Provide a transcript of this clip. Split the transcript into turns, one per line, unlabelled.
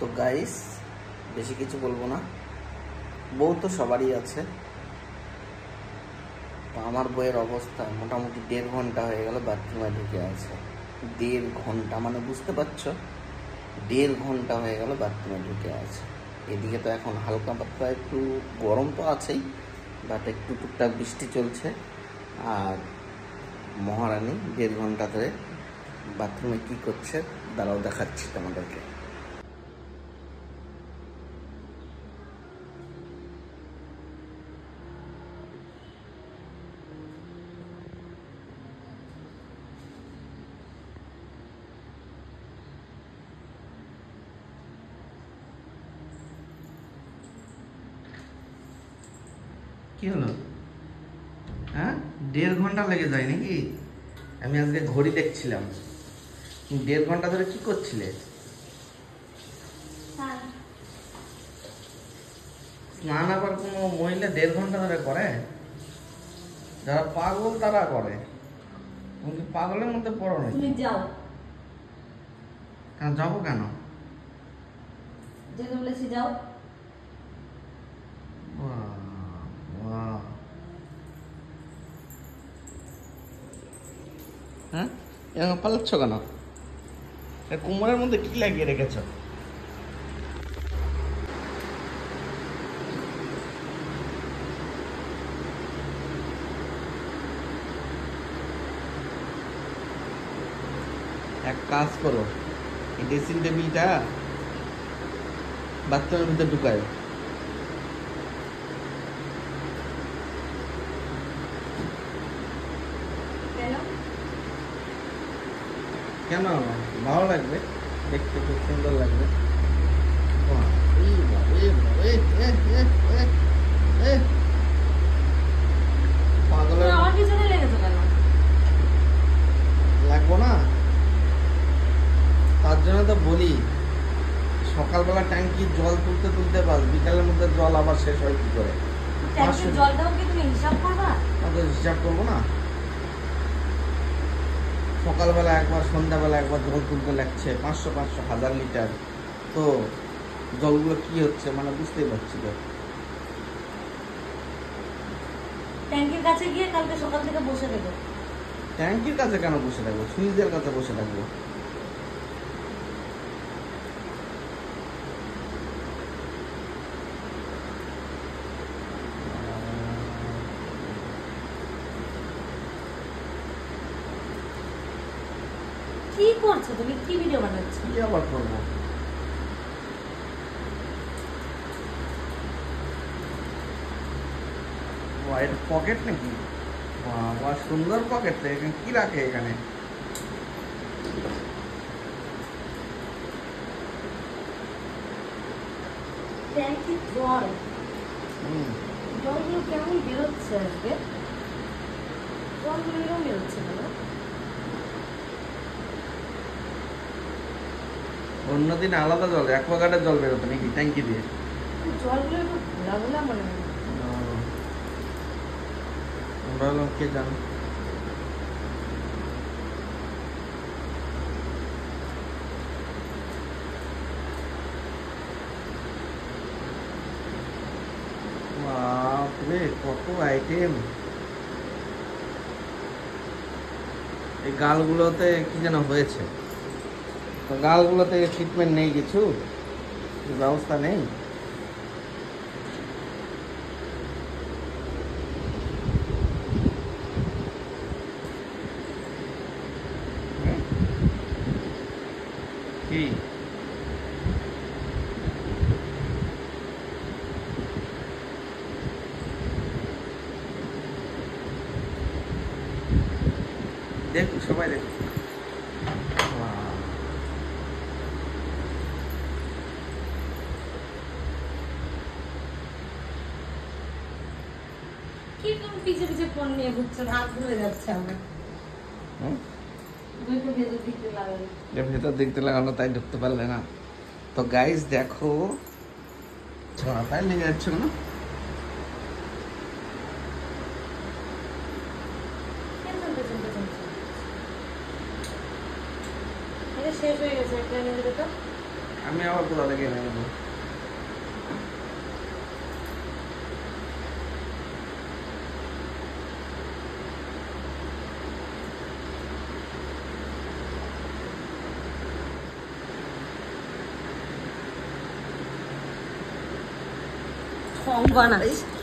তো গাইস বেশি কিছু বলবো না, বউ তো সবারই আছে। তো আমার বইয়ের অবস্থা মোটামুটি 1.5 ঘন্টা হয়ে গেল বাথরুমে ঢুকে আছে। 1.5 ঘন্টা মানে বুঝতে পারছো, 1.5 ঘন্টা হয়ে গেল বাথরুমে ঢুকে আছে। এদিকে তো এখন হালকা পাতলা একটু গরম তো আছেই, বাট একটু টুকটাক বৃষ্টি চলছে। আর মহারানী 1.5 ঘন্টা ধরে বাথরুমে কি করছে দাঁড়াও দেখাচ্ছি তোমাদেরকে। কি হলো? হ্যাঁ, 1.5 ঘন্টা লেগে যায় নাকি? আমি আজকে ঘড়ি দেখছিলাম। 1.5 ঘন্টা ধরে কি করছিলে? স্নান আবার কোনো মহিলা 1.5 ঘন্টা ধরে করে? যারা পাগল তারা করে। তুমি কি পাগলের মধ্যে পড়ো না?
তুমি যাও।
কেন যাবো কেন?
যেতে বলেছি যাও।
হ্যাঁ, এরকম পালাচ্ছ কেন? কোমরের মধ্যে কি লাগিয়ে রেখেছ? এক কাজ করো, এই ড্রেসিং টেবিলটা বাথরুমের ভিতরে ঢুকায়। কেন? ভালো লাগবে, দেখতে খুব সুন্দর লাগবে। লাগবো না, তার জন্য তো বলি সকালবেলা ট্যাঙ্কির জল তুলতে তুলতে বাস বিকালের মধ্যে জল আবার শেষ হয় কি করে? হিসাব করবো না? সকালবেলা একবার, সন্ধ্যাবেলা একবার জল তুলতে লাগছে 500-1000 লিটার। তো জলগুলো কি হচ্ছে মানে বুঝতেই পারছি তো।
ট্যাঙ্কির কাছে গিয়ে কালকে সকাল থেকে বসে দেবো।
ট্যাঙ্কির কাছে কেন বসে থাকবো? সুইচের কাছে বসে থাকবো।
কি করছো তুমি? কি ভিডিও বানাচ্ছো?
কি আবার করবো? এটা পকেট নাকি? বাবা সুন্দর পকেট তো। এখানে কি রাখে? এখানে
ট্যাঙ্কির জল, জলগুলো কেমন বেরোচ্ছে আজকে? জলগুলো এরকম বেরোচ্ছে কেন?
অন্যদিন আলাদা জল, অ্যাকোয়াগার্ডের জল বেরোতো নাকি ট্যাঙ্কি দিয়ে?
জলগুলো একটু ঘোলা ঘোলা মনে হয়।
আমরা হলাম কে জানো। বাপরে কত আইটেম! এই গালগুলোতে কি যেন হয়েছে, তো গালগুলোতে ট্রিটমেন্ট নেই, কিছু ব্যবস্থা নেই। কি দেখুন, সবাই দেখুন।
কি তুমি পিছে পিছে ফোন নিয়ে ঘুরছো? হাত ধরে যাচ্ছে আমার।
ভেতর দেখতে লাগানো, তাই ঢুকতে পারলে না। তো গাইস দেখো, তাই লেগে যাচ্ছে না?
শেষ হয়ে গেছে, একটা এনে দেবে তো।
আমি আবার কোথা থেকে এনে দেবো?
ঠং বানাচ্ছি।